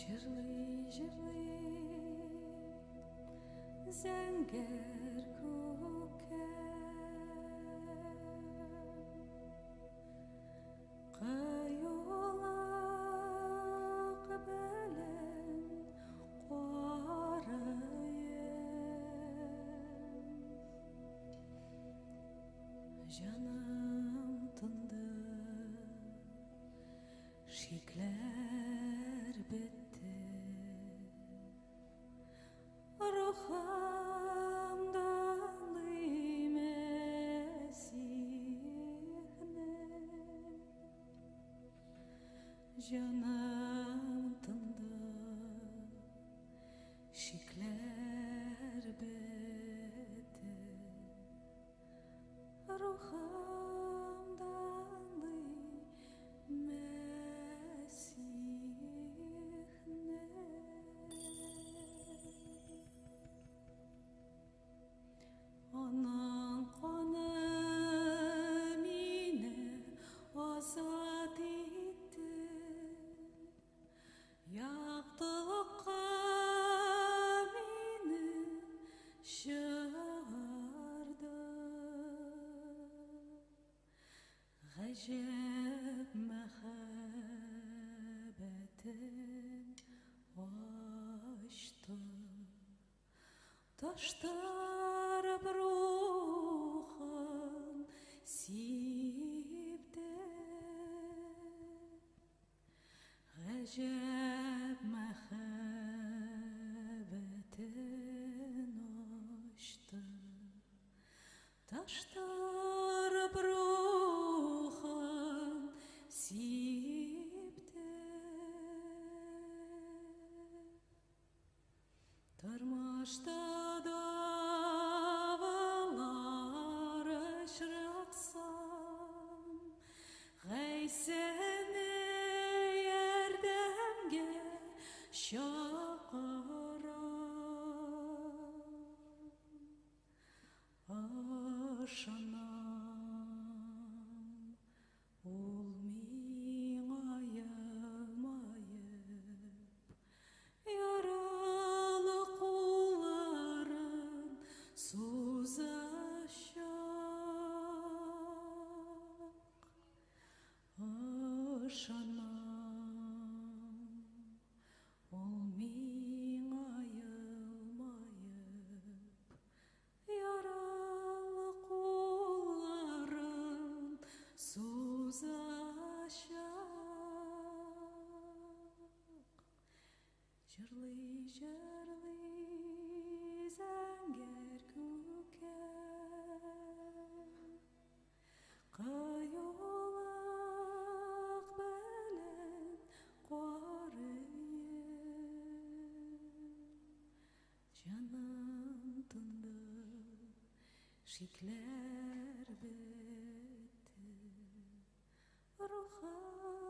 Жырлый зәңгәр күккә қиюлық белән карыйм. Җаным тынды, шикләр бетте, рухымда аңлыйм сихне. Җаным тынды, шикләр бетте, рухымда аңлыйм сихне. Аның каны мине азат итте, яктылыкка мине чыгарды. Гаҗәп мәхәббәтен ачты, таштырып рухын сипте. Гаҗәп мәхәббәтен ачты, таштырып рухын сипте. Тормышта давыллар очратсам, Гайсәне ярдәмгә чакырам. Ышанам, ул миңа елмаеп, яралы кулларын сузачак. Ышанам, ул миңа елмаеп, яралы кулларын сузачак. Җырлый зәңгәр күккә, кыюлык белән карыйм. Җаным тынды, шикләр бетте, рухым